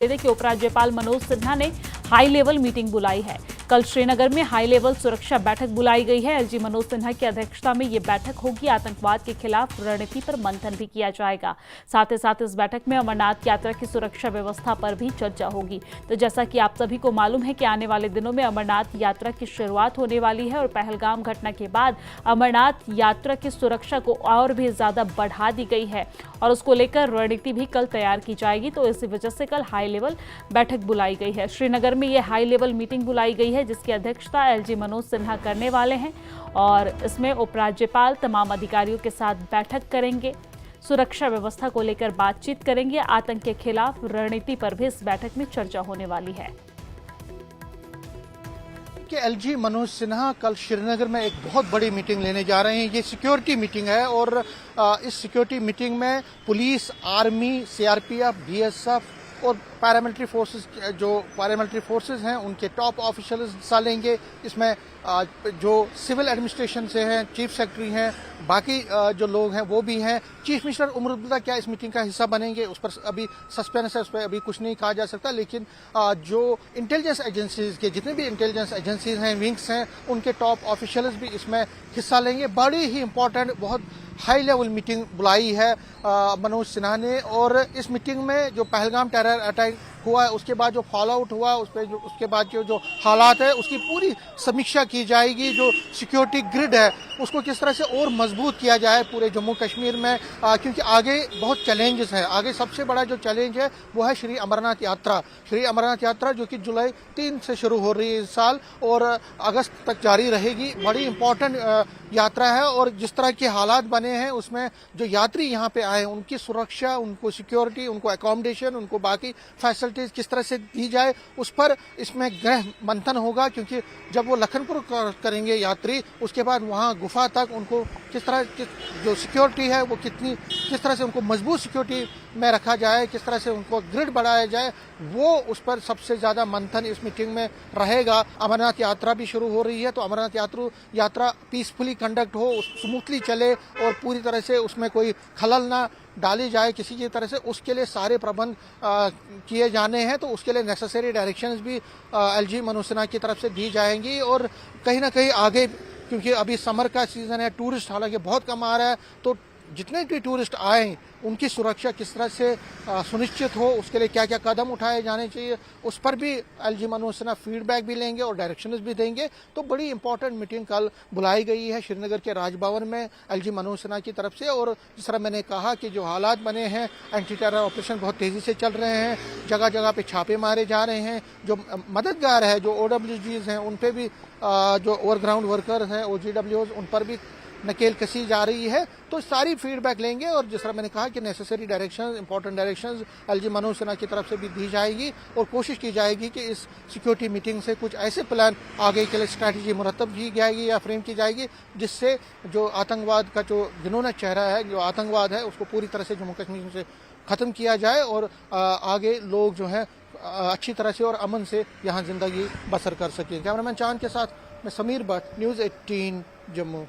कि उपराज्यपाल मनोज सिन्हा ने हाई लेवल मीटिंग बुलाई है। कल श्रीनगर में हाई लेवल सुरक्षा बैठक बुलाई गई है। एलजी मनोज सिन्हा की अध्यक्षता में ये बैठक होगी। आतंकवाद के खिलाफ रणनीति पर मंथन भी किया जाएगा। साथ ही साथ इस बैठक में अमरनाथ यात्रा की सुरक्षा व्यवस्था पर भी चर्चा होगी। तो जैसा कि आप सभी को मालूम है कि आने वाले दिनों में अमरनाथ यात्रा की शुरुआत होने वाली है और पहलगाम घटना के बाद अमरनाथ यात्रा की सुरक्षा को और भी ज्यादा बढ़ा दी गई है और उसको लेकर रणनीति भी कल तैयार की जाएगी। तो इसी वजह से कल हाई लेवल बैठक बुलाई गई है। श्रीनगर में ये हाई लेवल मीटिंग बुलाई गई है जिसकी अध्यक्षता एलजी मनोज सिन्हा करने वाले हैं और इसमें उपराज्यपाल तमाम अधिकारियों के साथ बैठक करेंगे, सुरक्षा व्यवस्था को लेकर बातचीत करेंगे। आतंक के खिलाफ रणनीति पर भी इस बैठक में चर्चा होने वाली है। कि एलजी मनोज सिन्हा कल श्रीनगर में एक बहुत बड़ी मीटिंग लेने जा रहे हैं। ये सिक्योरिटी मीटिंग है और इस सिक्योरिटी मीटिंग में पुलिस, आर्मी, सीआरपीएफ, बीएसएफ और पैरामिलिट्री फोर्सेस हैं उनके टॉप ऑफिशियल्स हिस्सा लेंगे। इसमें जो सिविल एडमिनिस्ट्रेशन से हैं, चीफ सेक्रेटरी हैं, बाकी जो लोग हैं वो भी हैं। चीफ मिनिस्टर उमर अब्दुल्ला क्या इस मीटिंग का हिस्सा बनेंगे उस पर अभी सस्पेंस है, उस पर अभी कुछ नहीं कहा जा सकता। लेकिन जो इंटेलिजेंस एजेंसीज के जितने भी इंटेलिजेंस एजेंसीज हैं, विंग्स हैं, उनके टॉप ऑफिशियल्स भी इसमें हिस्सा लेंगे। बड़ी ही इंपॉर्टेंट, बहुत हाई लेवल मीटिंग बुलाई है मनोज सिन्हा ने। और इस मीटिंग में जो पहलगाम टेरर अटैक हुआ है उसके बाद जो फॉल आउट हुआ उसके बाद जो हालात है उसकी पूरी समीक्षा की जाएगी। जो सिक्योरिटी ग्रिड है उसको किस तरह से और मजबूत किया जाए पूरे जम्मू कश्मीर में, क्योंकि आगे बहुत चैलेंजेस हैं। आगे सबसे बड़ा जो चैलेंज है वो है श्री अमरनाथ यात्रा। श्री अमरनाथ यात्रा जो कि जुलाई 3 से शुरू हो रही है इस साल और अगस्त तक जारी रहेगी। बड़ी इंपॉर्टेंट यात्रा है और जिस तरह के हालात बने हैं उसमें जो यात्री यहाँ पे आए उनकी सुरक्षा, उनको सिक्योरिटी, उनको अकोमोडेशन, उनको बाकी फैसिलिटीज किस तरह से दी जाए उस पर इसमें गहन मंथन होगा। क्योंकि जब वो लखनपुर करेंगे यात्री, उसके बाद वहाँ गुफा तक उनको किस तरह जो सिक्योरिटी है वो किस तरह से उनको मजबूत सिक्योरिटी में रखा जाए, किस तरह से उनको ग्रिड बढ़ाया जाए, वो उस पर सबसे ज्यादा मंथन इस मीटिंग में रहेगा। अमरनाथ यात्रा भी शुरू हो रही है तो अमरनाथ यात्रा पीसफुली कंडक्ट हो, स्मूथली चले और पूरी तरह से उसमें कोई खलल ना डाली जाए किसी की तरह से, उसके लिए सारे प्रबंध किए जाने हैं। तो उसके लिए नेसेसरी डायरेक्शंस भी एलजी मनोज सिन्हा की तरफ से दी जाएंगी। और कहीं ना कहीं आगे, क्योंकि अभी समर का सीजन है, टूरिस्ट हालांकि बहुत कम आ रहा है, तो जितने भी टूरिस्ट आए उनकी सुरक्षा किस तरह से सुनिश्चित हो, उसके लिए क्या क्या कदम उठाए जाने चाहिए, उस पर भी एलजी मनोज सिन्हा फीडबैक भी लेंगे और डायरेक्शंस भी देंगे। तो बड़ी इंपॉर्टेंट मीटिंग कल बुलाई गई है श्रीनगर के राजभवन में एलजी मनोज सिन्हा की तरफ से। और जिस तरह मैंने कहा कि जो हालात बने हैं, एंटी टेरर ऑपरेशन बहुत तेजी से चल रहे हैं, जगह जगह पे छापे मारे जा रहे हैं। जो मददगार है, जो OWGs हैं, उन पर भी जो ओवरग्राउंड वर्कर्स हैं, OGWs, उन पर भी नकेल कसी जा रही है। तो सारी फीडबैक लेंगे और जिस तरह मैंने कहा कि necessary directions, important directions LG Manoj Sinha की तरफ से भी दी जाएगी और कोशिश की जाएगी कि इस सिक्योरिटी मीटिंग से कुछ ऐसे प्लान आगे के लिए स्ट्रैटेजी मुरतब की जाएगी या फ्रेम की जाएगी जिससे जो आतंकवाद का जो घिनौना चेहरा है, जो आतंकवाद है, उसको पूरी तरह से जम्मू कश्मीर से खत्म किया जाए और आगे लोग जो है अच्छी तरह से और अमन से यहाँ जिंदगी बसर कर सकें। कैमरामैन चांद के साथ मैं समीर भट्ट, न्यूज़ 18 जम्मू।